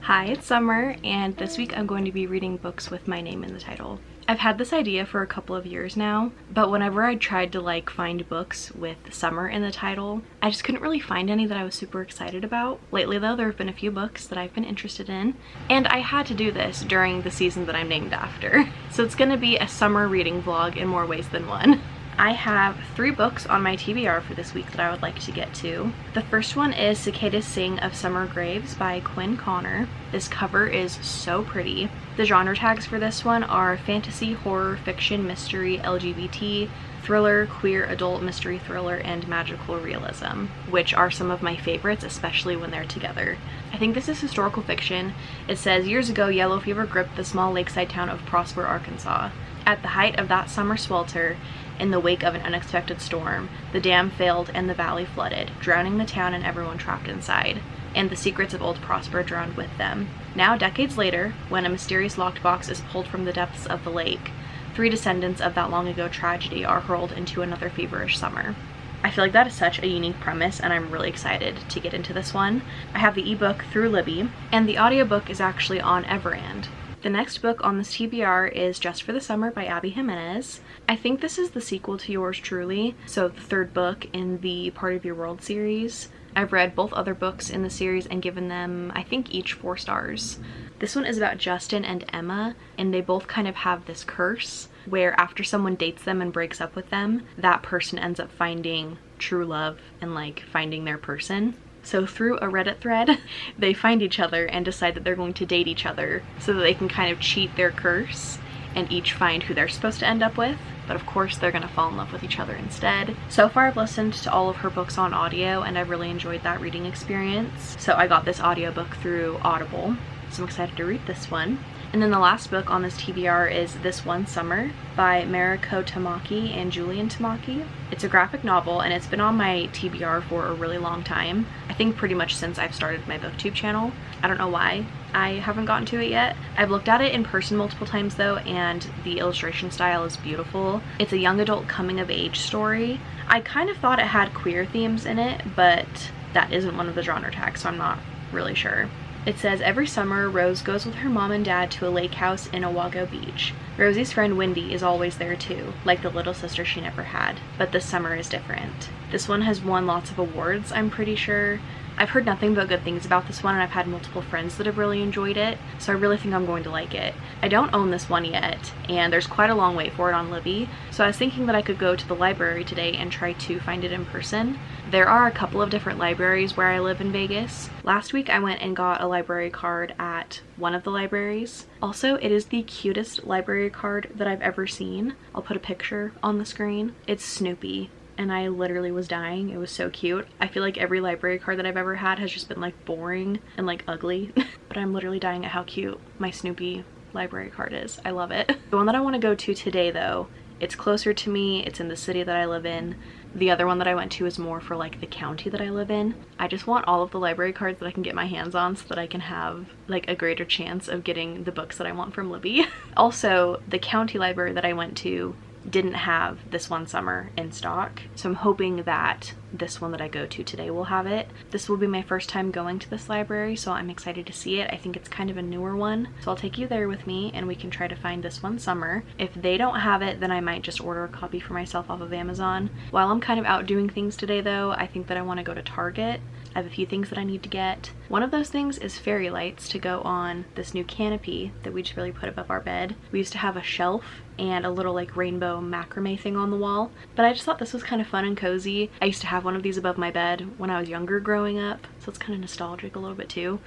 Hi, it's Summer, and this week I'm going to be reading books with my name in the title. I've had this idea for a couple of years now, but whenever I tried to find books with Summer in the title, I just couldn't really find any that I was super excited about. Lately though, there have been a few books that I've been interested in, and I had to do this during the season that I'm named after. So it's gonna be a summer reading vlog in more ways than one. I have 3 books on my TBR for this week that I would like to get to. The first one is Cicadas Sing of Summer Graves by Quinn Connor. This cover is so pretty. The genre tags for this one are fantasy, horror, fiction, mystery, LGBT, thriller, queer, adult, mystery thriller, and magical realism, which are some of my favorites, especially when they're together. I think this is historical fiction. It says, years ago, yellow fever gripped the small lakeside town of Prosper, Arkansas. At the height of that summer swelter, in the wake of an unexpected storm, the dam failed and the valley flooded, drowning the town and everyone trapped inside, and the secrets of old Prosper drowned with them. Now, decades later, when a mysterious locked box is pulled from the depths of the lake, 3 descendants of that long ago tragedy are hurled into another feverish summer. I feel like that is such a unique premise, and I'm really excited to get into this one. I have the ebook through Libby, and the audiobook is actually on Everand. The next book on this TBR is Just for the Summer by Abby Jimenez. I think this is the sequel to Yours Truly, so the 3rd book in the Part of Your World series. I've read both other books in the series and given them, I think, each 4 stars. This one is about Justin and Emma, and they both kind of have this curse where after someone dates them and breaks up with them, that person ends up finding true love and finding their person. So through a Reddit thread, they find each other and decide that they're going to date each other so that they can kind of cheat their curse and each find who they're supposed to end up with. But of course, they're gonna fall in love with each other instead. So far, I've listened to all of her books on audio, and I've really enjoyed that reading experience. So I got this audiobook through Audible, so I'm excited to read this one. And then the last book on this TBR is This One Summer by Mariko Tamaki and Julian Tamaki. It's a graphic novel, and it's been on my TBR for a really long time. I think pretty much since I've started my booktube channel. I don't know why I haven't gotten to it yet. I've looked at it in person multiple times though, and the illustration style is beautiful. It's a young adult coming of age story. I kind of thought it had queer themes in it, but that isn't one of the genre tags, so I'm not really sure. It says, every summer, Rose goes with her mom and dad to a lake house in Owago Beach. Rosie's friend Wendy is always there too, like the little sister she never had. But this summer is different. This one has won lots of awards, I'm pretty sure. I've heard nothing but good things about this one, and I've had multiple friends that have really enjoyed it, so I really think I'm going to like it. I don't own this one yet, and there's quite a long wait for it on Libby, so I was thinking that I could go to the library today and try to find it in person. There are a couple of different libraries where I live in Vegas. Last week I went and got a library card at one of the libraries. Also, it is the cutest library card that I've ever seen. I'll put a picture on the screen. It's Snoopy, and I literally was dying. It was so cute. I feel like every library card that I've ever had has just been boring and ugly, but I'm literally dying at how cute my Snoopy library card is. I love it. The one that I want to go to today though, it's closer to me, it's in the city that I live in. The other one that I went to is more for the county that I live in. I just want all of the library cards that I can get my hands on so that I can have a greater chance of getting the books that I want from Libby. Also, the county library that I went to didn't have This One Summer in stock, so I'm hoping that this one that I go to today will have it. This will be my first time going to this library, so I'm excited to see it. I think it's kind of a newer one, so I'll take you there with me and we can try to find This One Summer. If they don't have it, then I might just order a copy for myself off of Amazon. While I'm kind of out doing things today though, I think that I want to go to Target. I have a few things that I need to get. One of those things is fairy lights to go on this new canopy that we just really put above our bed. We used to have a shelf and a little rainbow macrame thing on the wall, but I just thought this was kind of fun and cozy. I used to have one of these above my bed when I was younger growing up, so it's kind of nostalgic a little bit too.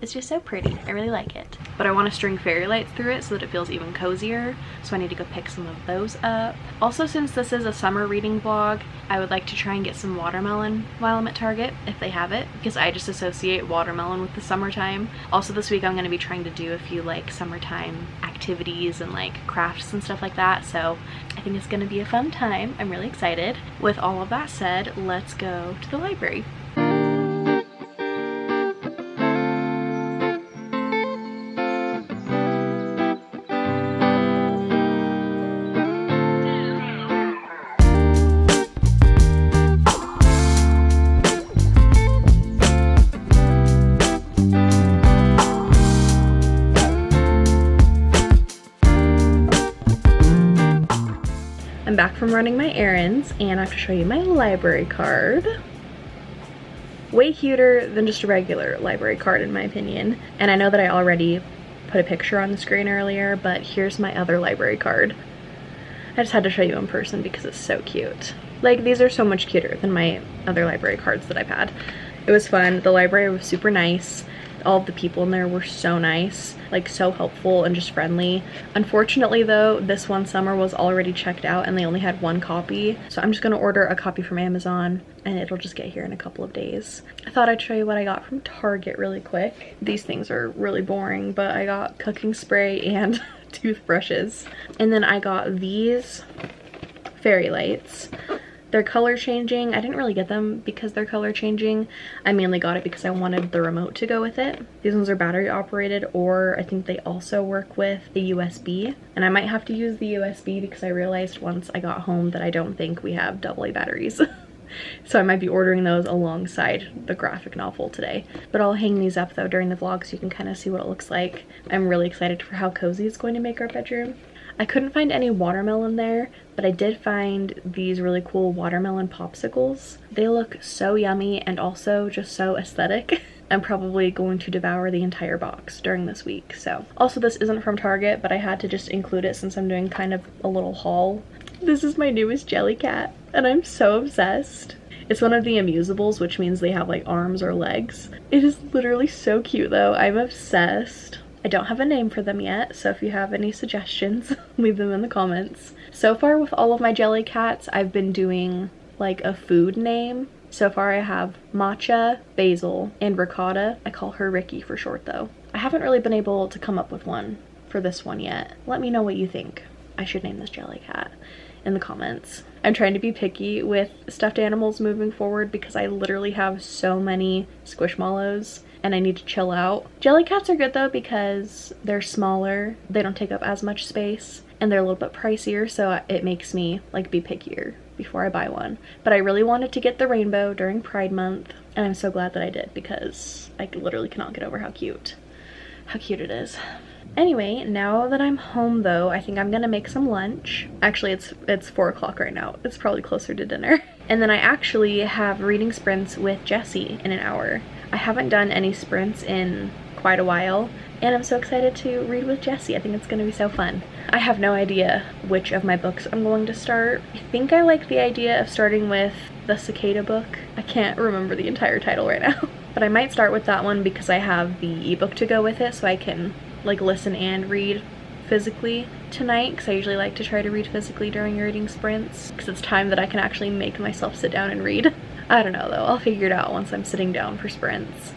It's just so pretty. I really like it. But I want to string fairy lights through it so that it feels even cozier, so I need to go pick some of those up. Also, since this is a summer reading vlog, I would like to try and get some watermelon while I'm at Target, if they have it, because I just associate watermelon with the summertime. Also, this week I'm going to be trying to do a few summertime activities and crafts and stuff like that, so I think it's going to be a fun time. I'm really excited. With all of that said, let's go to the library. back from running my errands and I have to show you my library card. Way cuter than just a regular library card in my opinion. And I know that I already put a picture on the screen earlier, but here's my other library card. I just had to show you in person because it's so cute. Like, these are so much cuter than my other library cards that I've had. It was fun. The library was super nice. All of the people in there were so nice, like so helpful and just friendly. Unfortunately though, this one summer was already checked out and they only had one copy. So I'm just gonna order a copy from Amazon and it'll just get here in a couple of days. I thought I'd show you what I got from Target really quick. These things are really boring, but I got cooking spray and toothbrushes. And then I got these fairy lights. They're color changing. I didn't really get them because they're color changing. I mainly got it because I wanted the remote to go with it. These ones are battery operated, or I think they also work with the USB. And I might have to use the USB because I realized once I got home that I don't think we have AA batteries. So I might be ordering those alongside the graphic novel today. But I'll hang these up though during the vlog so you can kind of see what it looks like. I'm really excited for how cozy it's going to make our bedroom. I couldn't find any watermelon there, but I did find these really cool watermelon popsicles. They look so yummy and also just so aesthetic. I'm probably going to devour the entire box during this week. So also, this isn't from Target, but I had to just include it since I'm doing kind of a little haul. This is my newest Jellycat and I'm so obsessed. It's one of the amusables, which means they have like arms or legs. It is literally so cute though. I'm obsessed. I don't have a name for them yet, so if you have any suggestions, leave them in the comments. So far with all of my Jellycats, I've been doing like a food name. So far I have Matcha, Basil, and Ricotta. I call her Ricky for short though. I haven't really been able to come up with one for this one yet. Let me know what you think I should name this Jellycat in the comments. I'm trying to be picky with stuffed animals moving forward because I literally have so many Squishmallows and I need to chill out. Jellycats are good though because they're smaller, they don't take up as much space, and they're a little bit pricier, so it makes me like be pickier before I buy one. But I really wanted to get the rainbow during Pride Month, and I'm so glad that I did because I literally cannot get over how cute it is. Anyway, now that I'm home though, I think I'm gonna make some lunch. Actually, it's 4 o'clock right now. It's probably closer to dinner. And then I actually have reading sprints with Jessie in an hour. I haven't done any sprints in quite a while, and I'm so excited to read with Jessie. I think it's gonna be so fun. I have no idea which of my books I'm going to start. I think I like the idea of starting with the cicada book. I can't remember the entire title right now. But I might start with that one because I have the ebook to go with it, so I can like listen and read physically tonight, because I usually like to try to read physically during reading sprints because it's time that I can actually make myself sit down and read. I don't know though, I'll figure it out once I'm sitting down for sprints.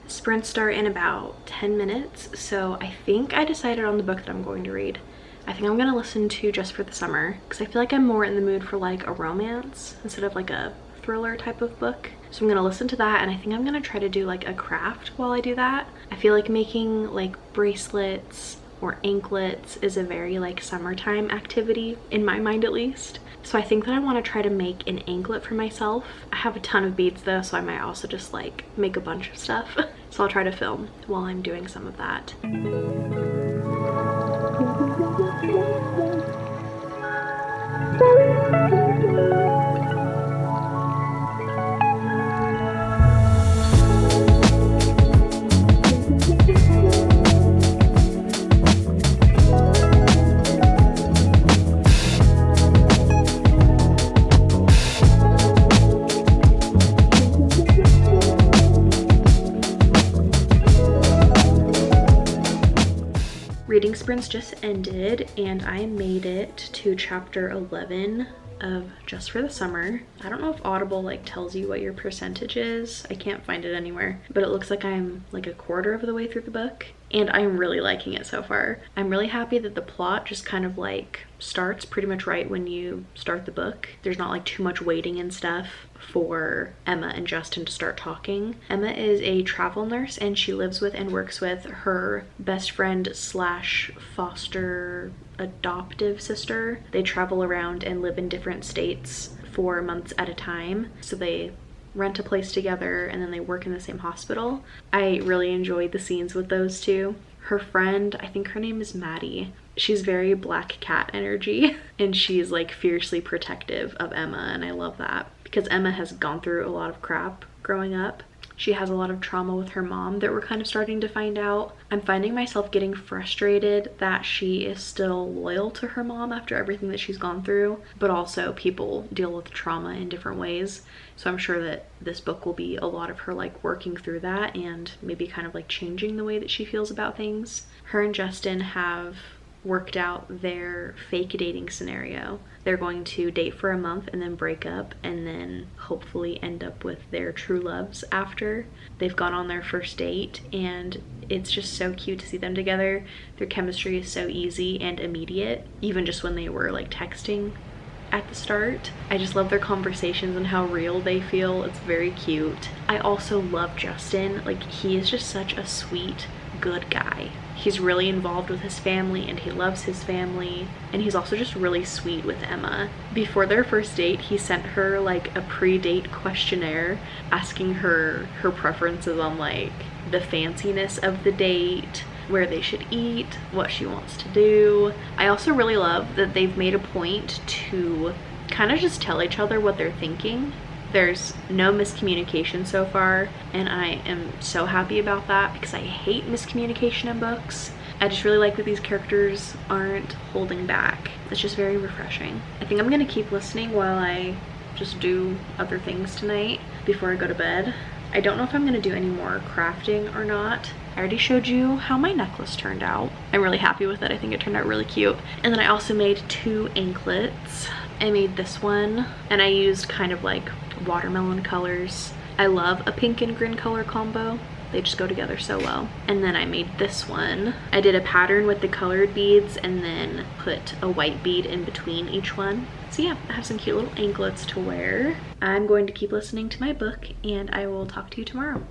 Sprints start in about 10 minutes, so I think I decided on the book that I'm going to read. I think I'm gonna listen to Just for the Summer because I feel like I'm more in the mood for like a romance instead of like a thriller type of book. So I'm gonna listen to that, and I think I'm gonna try to do like a craft while I do that. I feel like making like bracelets or anklets is a very like summertime activity in my mind at least. So I think that I want to try to make an anklet for myself. I have a ton of beads though, so I might also just like make a bunch of stuff. So I'll try to film while I'm doing some of that. Reading sprints just ended and I made it to chapter 11 of Just for the Summer. I don't know if Audible like tells you what your percentage is. I can't find it anywhere, but it looks like I'm like a quarter of the way through the book and I'm really liking it so far. I'm really happy that the plot just kind of like starts pretty much right when you start the book. There's not like too much waiting and stuff for Emma and Justin to start talking. Emma is a travel nurse and she lives with and works with her best friend slash foster adoptive sister. They travel around and live in different states for months at a time. So they rent a place together and then they work in the same hospital. I really enjoyed the scenes with those two. Her friend, I think her name is Maddie. She's very black cat energy and she's like fiercely protective of Emma, and I love that because Emma has gone through a lot of crap growing up. She has a lot of trauma with her mom that we're kind of starting to find out. I'm finding myself getting frustrated that she is still loyal to her mom after everything that she's gone through, but also people deal with trauma in different ways. So I'm sure that this book will be a lot of her like working through that and maybe kind of like changing the way that she feels about things. Her and Justin have worked out their fake dating scenario. They're going to date for a month and then break up and then hopefully end up with their true loves after. They've gone on their first date and it's just so cute to see them together. Their chemistry is so easy and immediate, even just when they were like texting at the start. I just love their conversations and how real they feel. It's very cute. I also love Justin. Like, he is just such a sweet, good guy. He's really involved with his family and he loves his family, and he's also just really sweet with Emma. Before their first date, he sent her like a pre-date questionnaire asking her preferences on like the fanciness of the date, where they should eat, what she wants to do. I also really love that they've made a point to kind of just tell each other what they're thinking. There's no miscommunication so far, and I am so happy about that because I hate miscommunication in books. I just really like that these characters aren't holding back. It's just very refreshing. I think I'm gonna keep listening while I just do other things tonight before I go to bed. I don't know if I'm gonna do any more crafting or not. I already showed you how my necklace turned out. I'm really happy with it. I think it turned out really cute. And then I also made 2 anklets. I made this one and I used kind of like watermelon colors. I love a pink and green color combo. They just go together so well. And then I made this one. I did a pattern with the colored beads and then put a white bead in between each one. So yeah, I have some cute little anklets to wear. I'm going to keep listening to my book and I will talk to you tomorrow.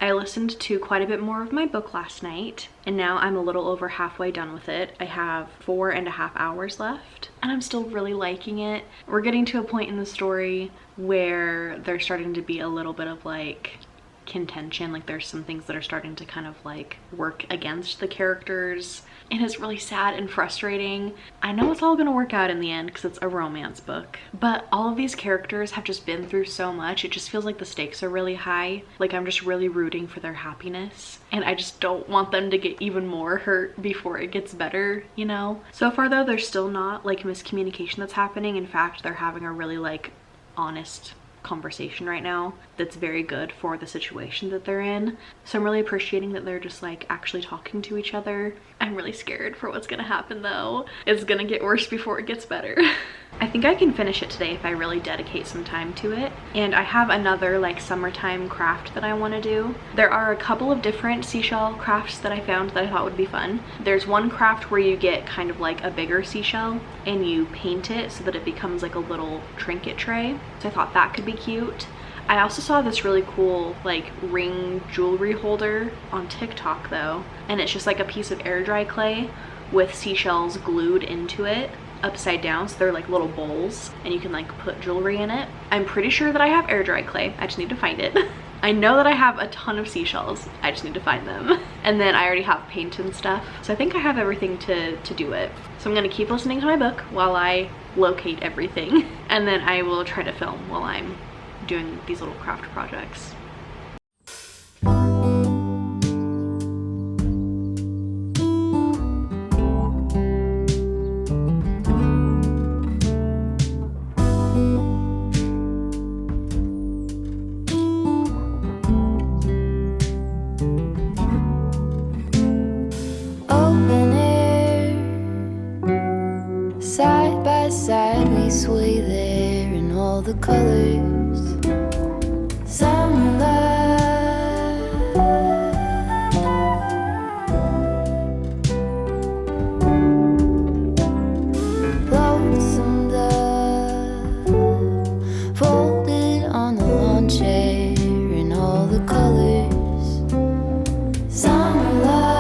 I listened to quite a bit more of my book last night, and now I'm a little over halfway done with it. I have 4.5 hours left, and I'm still really liking it. We're getting to a point in the story where there's starting to be a little bit of like contention. Like, there's some things that are starting to kind of like work against the characters, and it's really sad and frustrating. I know it's all gonna work out in the end because it's a romance book, but all of these characters have just been through so much. It just feels like the stakes are really high. Like, I'm just really rooting for their happiness, and I just don't want them to get even more hurt before it gets better, you know? So far though, there's still not like miscommunication that's happening. In fact, they're having a really like honest conversation right now that's very good for the situation that they're in. So I'm really appreciating that they're just like actually talking to each other. I'm really scared for what's gonna happen though. It's gonna get worse before it gets better. I think I can finish it today if I really dedicate some time to it. And I have another like summertime craft that I want to do. There are a couple of different seashell crafts that I found that I thought would be fun. There's one craft where you get kind of like a bigger seashell and you paint it so that it becomes like a little trinket tray. So I thought that could be cute. I also saw this really cool like ring jewelry holder on TikTok though, and it's just like a piece of air dry clay with seashells glued into it upside down, so they're like little bowls and you can like put jewelry in it. I'm pretty sure that I have air dry clay. I just need to find it. I know that I have a ton of seashells. I just need to find them. And then I already have paint and stuff. So I think I have everything to do it. So I'm gonna keep listening to my book while I locate everything. And then I will try to film while I'm doing these little craft projects. Side by side we sway there in all the colors. Summer love, lonesome dove, folded on the lawn chair in all the colors. Summer love.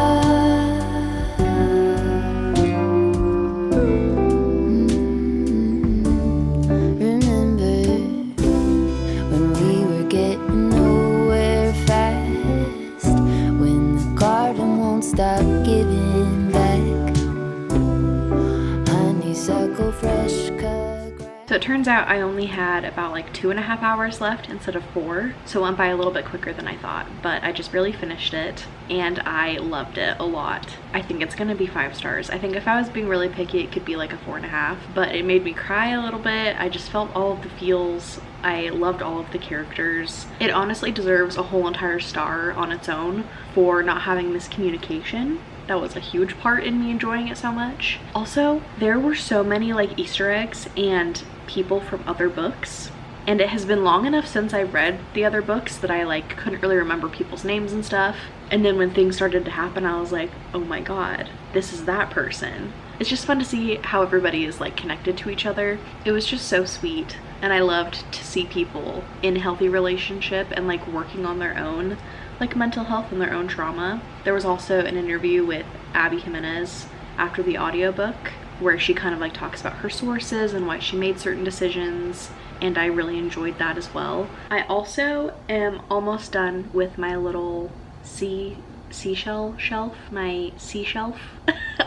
out I only had about like 2.5 hours left instead of 4, so it went by a little bit quicker than I thought, but I just really finished it and I loved it a lot. I think it's gonna be 5 stars. I think if I was being really picky, it could be like a 4.5, but it made me cry a little bit. I just felt all of the feels. I loved all of the characters. It honestly deserves a whole entire star on its own for not having miscommunication. That was a huge part in me enjoying it so much. Also, there were so many like Easter eggs and people from other books, and it has been long enough since I read the other books that I like couldn't really remember people's names and stuff. And then when things started to happen, I was like, oh my god, this is that person. It's just fun to see how everybody is like connected to each other. It was just so sweet, and I loved to see people in healthy relationship and like working on their own like mental health and their own trauma. There was also an interview with Abby Jimenez after the audiobook where she kind of like talks about her sources and why she made certain decisions, and I really enjoyed that as well. I also am almost done with my little seashell shelf, my sea shelf.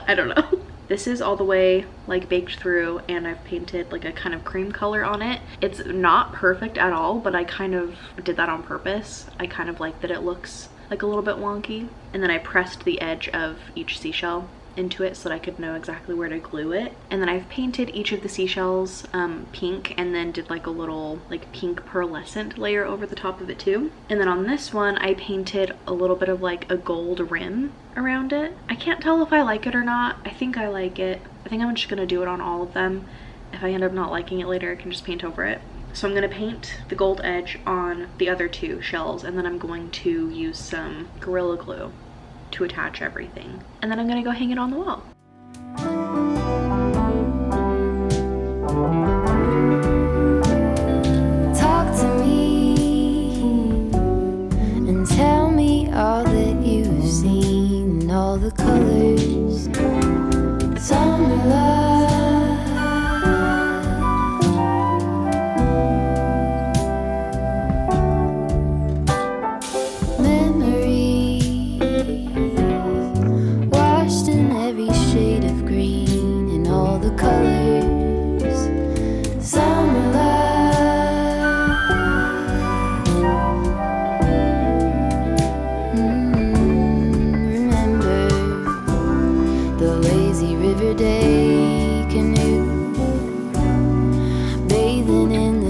I don't know. This is all the way like baked through, and I've painted like a kind of cream color on it. It's not perfect at all, but I kind of did that on purpose. I kind of like that it looks like a little bit wonky. And then I pressed the edge of each seashell into it so that I could know exactly where to glue it. And then I've painted each of the seashells pink, and then did like a little like pink pearlescent layer over the top of it too. And then on this one I painted a little bit of like a gold rim around it. I can't tell if I like it or not. I think I like it. I think I'm just gonna do it on all of them. If I end up not liking it later, I can just paint over it. So I'm gonna paint the gold edge on the other 2 shells, and then I'm going to use some Gorilla Glue to attach everything. And then I'm gonna go hang it on the wall. Talk to me and tell me all that you've seen and all the colors. Summer love.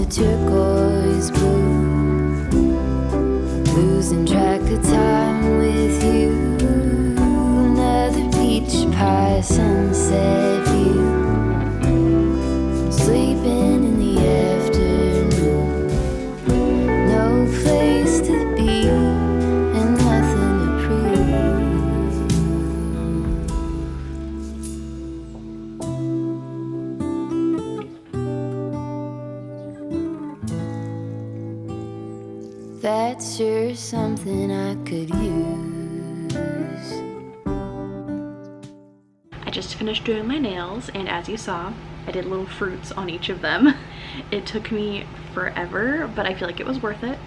Turquoise blue, losing track of time with you. Another peach pie sunset view, sleeping in the afternoon. No place to be and nothing to That's sure something I could use. I just finished doing my nails, and as you saw, I did little fruits on each of them. It took me forever, but I feel like it was worth it.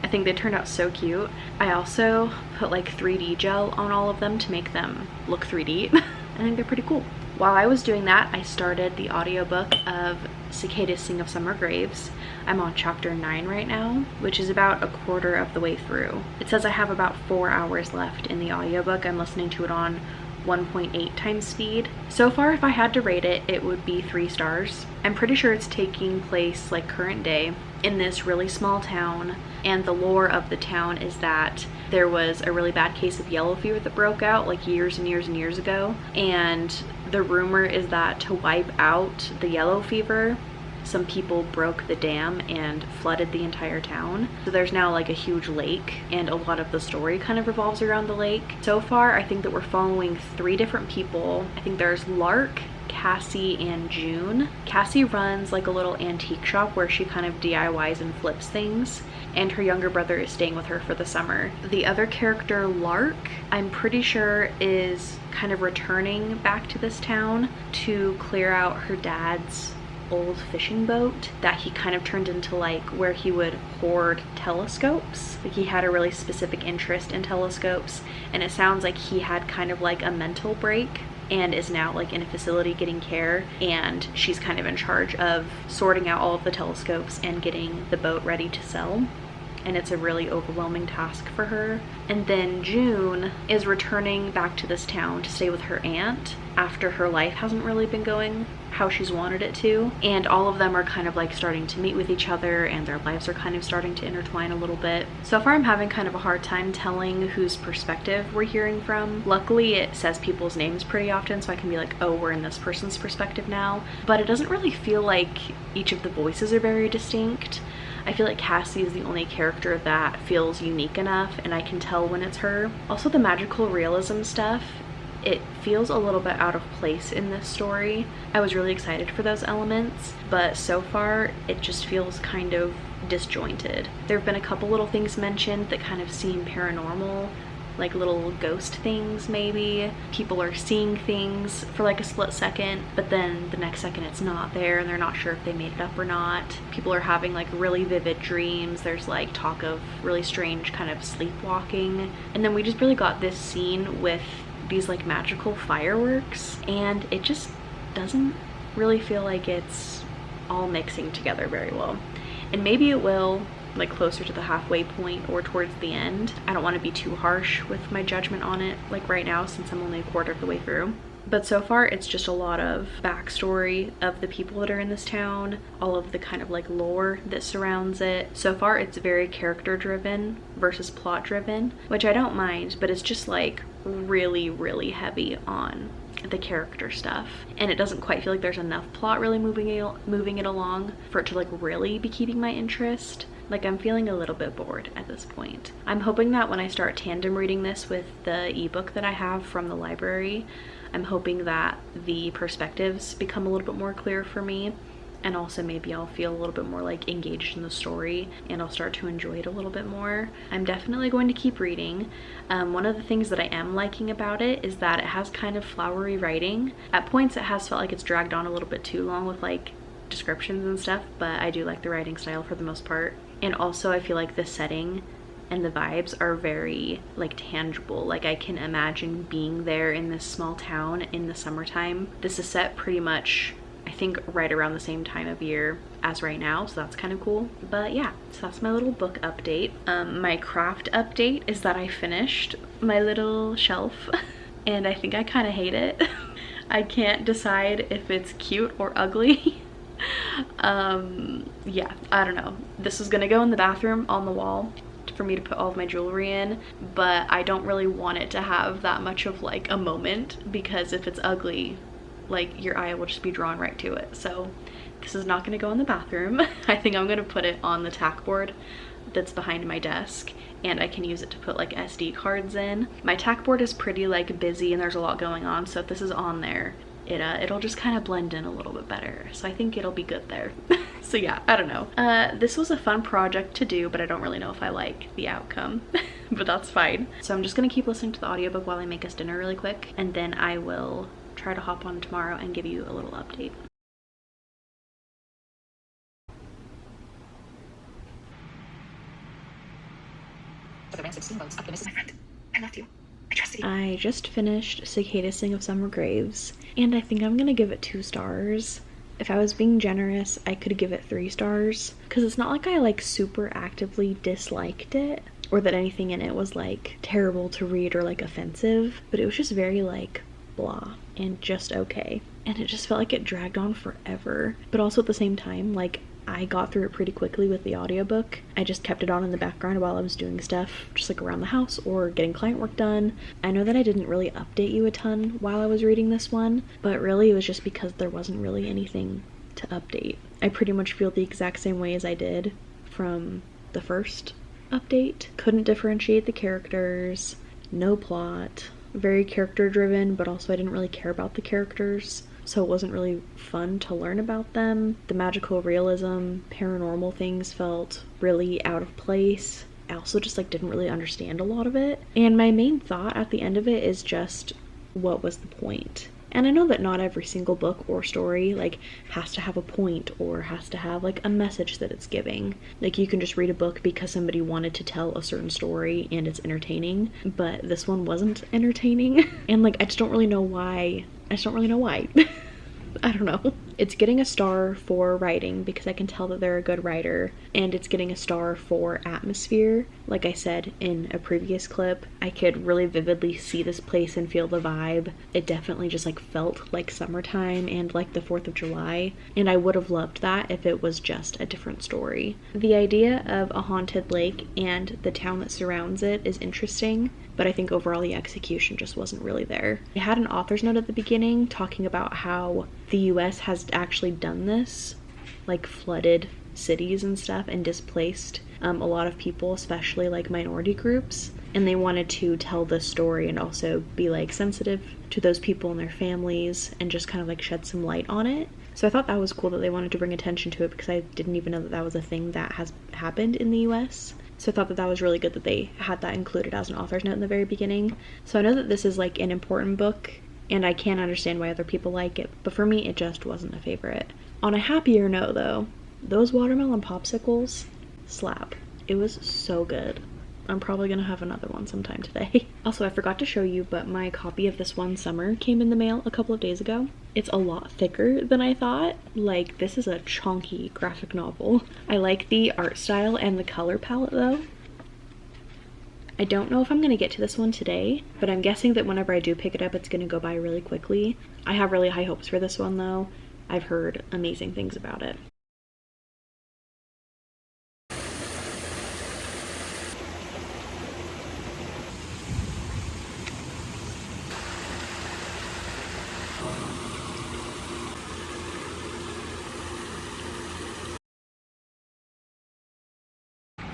I think they turned out so cute. I also put like 3D gel on all of them to make them look 3D. I think they're pretty cool. While I was doing that, I started the audiobook of Cicadas Sing of Summer Graves. I'm on chapter 9 right now, which is about a quarter of the way through. It says I have about 4 hours left in the audiobook. I'm listening to it on 1.8 times speed. So far, if I had to rate it, it would be 3 stars. I'm pretty sure it's taking place like current day in this really small town, and the lore of the town is that there was a really bad case of yellow fever that broke out like years and years and years ago, and the rumor is that to wipe out the yellow fever, some people broke the dam and flooded the entire town. So there's now like a huge lake, and a lot of the story kind of revolves around the lake. So far, I think that we're following 3 different people. I think there's Lark, Cassie, and June. Cassie runs like a little antique shop where she kind of DIYs and flips things, and her younger brother is staying with her for the summer. The other character, Lark, I'm pretty sure is kind of returning back to this town to clear out her dad's old fishing boat that he kind of turned into like where he would hoard telescopes. Like he had a really specific interest in telescopes, and it sounds like he had kind of like a mental break and is now like in a facility getting care, and she's kind of in charge of sorting out all of the telescopes and getting the boat ready to sell. And it's a really overwhelming task for her. And then June is returning back to this town to stay with her aunt after her life hasn't really been going how she's wanted it to. And all of them are kind of like starting to meet with each other, and their lives are kind of starting to intertwine a little bit. So far I'm having kind of a hard time telling whose perspective we're hearing from. Luckily it says people's names pretty often, so I can be like, oh, we're in this person's perspective now. But it doesn't really feel like each of the voices are very distinct. I feel like Cassie is the only character that feels unique enough, and I can tell when it's her. Also, the magical realism stuff, it feels a little bit out of place in this story. I was really excited for those elements, but so far it just feels kind of disjointed. There have been a couple little things mentioned that kind of seem paranormal, like little ghost things maybe. People are seeing things for like a split second, but then the next second it's not there and they're not sure if they made it up or not. People are having like really vivid dreams. There's like talk of really strange kind of sleepwalking. And then we just really got this scene with these like magical fireworks, and it just doesn't really feel like it's all mixing together very well. And maybe it will, like closer to the halfway point or towards the end. I don't want to be too harsh with my judgment on it like right now, since I'm only a quarter of the way through. But so far it's just a lot of backstory of the people that are in this town, all of the kind of like lore that surrounds it. So far it's very character driven versus plot driven, which I don't mind, but it's just like really heavy on the character stuff, and it doesn't quite feel like there's enough plot really moving it along for it to like really be keeping my interest. Like, I'm feeling a little bit bored at this point. I'm hoping that when I start tandem reading this with the ebook that I have from the library, I'm hoping that the perspectives become a little bit more clear for me, and also maybe I'll feel a little bit more like engaged in the story and I'll start to enjoy it a little bit more. I'm definitely going to keep reading. One of the things that I am liking about it is that it has kind of flowery writing. At points it has felt like it's dragged on a little bit too long with like descriptions and stuff, but I do like the writing style for the most part. And also I feel like the setting and the vibes are very like tangible. Like, I can imagine being there in this small town in the summertime. This is set pretty much, I think, right around the same time of year as right now, so that's kind of cool. But yeah, so that's my little book update. My craft update is that I finished my little shelf and I think I kind of hate it. I can't decide if it's cute or ugly. Yeah, I don't know. This is gonna go in the bathroom on the wall for me to put all of my jewelry in, but I don't really want it to have that much of like a moment, because if it's ugly, like, your eye will just be drawn right to it. So this is not going to go in the bathroom. I think I'm going to put it on the tack board that's behind my desk, and I can use it to put like SD cards in. My tack board is pretty like busy and there's a lot going on, so if this is on there, it'll just kind of blend in a little bit better. So I think it'll be good there. So yeah, I don't know. This was a fun project to do, but I don't really know if I like the outcome, but that's fine. So I'm just gonna keep listening to the audiobook while I make us dinner really quick, and then I will try to hop on tomorrow and give you a little update. I love you. I trust you. I just finished Cicada Sing of Summer Graves, and I think I'm gonna give it 2 stars. If I was being generous, I could give it 3 stars, because it's not like I like super actively disliked it, or that anything in it was like terrible to read or like offensive, but it was just very like blah and just okay. And it just felt like it dragged on forever, but also at the same time, like, I got through it pretty quickly with the audiobook. I just kept it on in the background while I was doing stuff, just like around the house or getting client work done. I know that I didn't really update you a ton while I was reading this one, but really it was just because there wasn't really anything to update. I pretty much feel the exact same way as I did from the first update. Couldn't differentiate the characters, no plot, very character driven, but also I didn't really care about the characters, so it wasn't really fun to learn about them. The magical realism, paranormal things felt really out of place. I also just like didn't really understand a lot of it. And my main thought at the end of it is just, what was the point? And I know that not every single book or story like has to have a point or has to have like a message that it's giving. Like you can just read a book because somebody wanted to tell a certain story and it's entertaining, but this one wasn't entertaining. And like I just don't really know why. I don't know. It's getting a star for writing because I can tell that they're a good writer, and it's getting a star for atmosphere. Like I said in a previous clip, I could really vividly see this place and feel the vibe. It definitely just like felt like summertime and like the 4th of July, and I would have loved that if it was just a different story. The idea of a haunted lake and the town that surrounds it is interesting, but I think overall the execution just wasn't really there. It had an author's note at the beginning talking about how the US has actually done this, like flooded cities and stuff and displaced a lot of people, especially like minority groups, and they wanted to tell this story and also be like sensitive to those people and their families and just kind of like shed some light on it. So I thought that was cool that they wanted to bring attention to it because I didn't even know that that was a thing that has happened in the US. So I thought that that was really good that they had that included as an author's note in the very beginning. So I know that this is like an important book and I can understand why other people like it, but for me it just wasn't a favorite. On a happier note though, those watermelon popsicles slap. It was so good. I'm probably gonna have another one sometime today. Also, I forgot to show you, but my copy of This One Summer came in the mail a couple of days ago. It's a lot thicker than I thought. Like, this is a chunky graphic novel. I like the art style and the color palette though. I don't know if I'm gonna get to this one today, but I'm guessing that whenever I do pick it up, it's gonna go by really quickly. I have really high hopes for this one though. I've heard amazing things about it.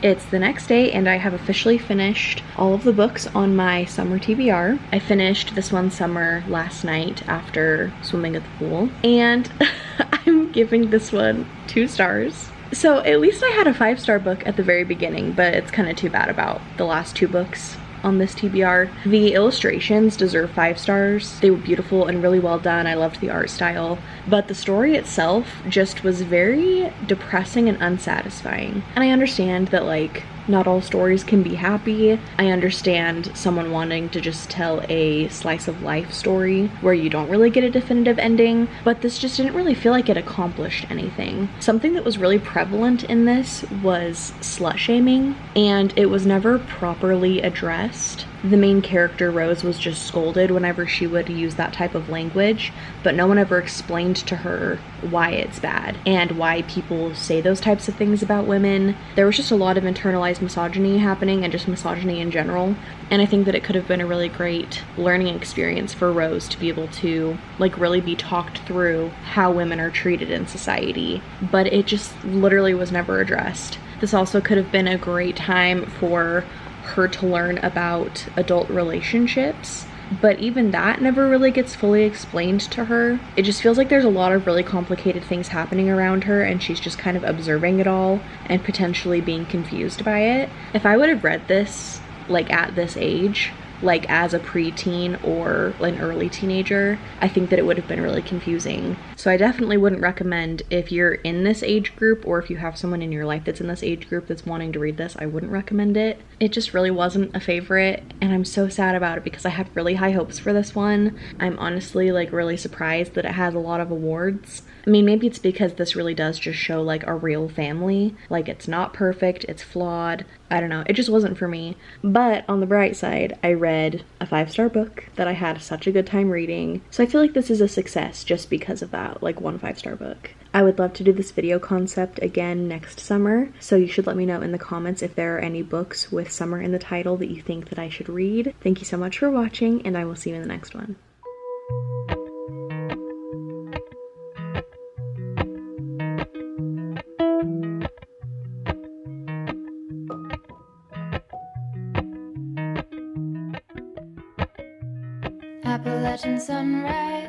It's the next day and I have officially finished all of the books on my summer TBR. I finished This One Summer last night after swimming at the pool, and I'm giving this one 2 stars. So at least I had a 5-star book at the very beginning, but it's kind of too bad about the last 2 books on this TBR. The illustrations deserve 5 stars. They were beautiful and really well done. I loved the art style, but the story itself just was very depressing and unsatisfying. And I understand that like not all stories can be happy. I understand someone wanting to just tell a slice of life story where you don't really get a definitive ending, but this just didn't really feel like it accomplished anything. Something that was really prevalent in this was slut shaming, and it was never properly addressed. The main character, Rose, was just scolded whenever she would use that type of language, but no one ever explained to her why it's bad and why people say those types of things about women. There was just a lot of internalized misogyny happening and just misogyny in general, and I think that it could have been a really great learning experience for Rose to be able to like really be talked through how women are treated in society, but it just literally was never addressed. This also could have been a great time for her to learn about adult relationships, but even that never really gets fully explained to her. It just feels like there's a lot of really complicated things happening around her and she's just kind of observing it all and potentially being confused by it. If I would have read this like at this age, like as a preteen or an early teenager, I think that it would have been really confusing. So I definitely wouldn't recommend, if you're in this age group or if you have someone in your life that's in this age group that's wanting to read this, I wouldn't recommend it. It just really wasn't a favorite, and I'm so sad about it because I had really high hopes for this one. I'm honestly like really surprised that it has a lot of awards. I mean, maybe it's because this really does just show like a real family. Like, it's not perfect, it's flawed. I don't know, it just wasn't for me. But on the bright side, I read a 5-star book that I had such a good time reading. So I feel like this is a success just because of that, like one 5-star book. I would love to do this video concept again next summer, so you should let me know in the comments if there are any books with summer in the title that you think that I should read. Thank you so much for watching, and I will see you in the next one. Appalachian sunrise.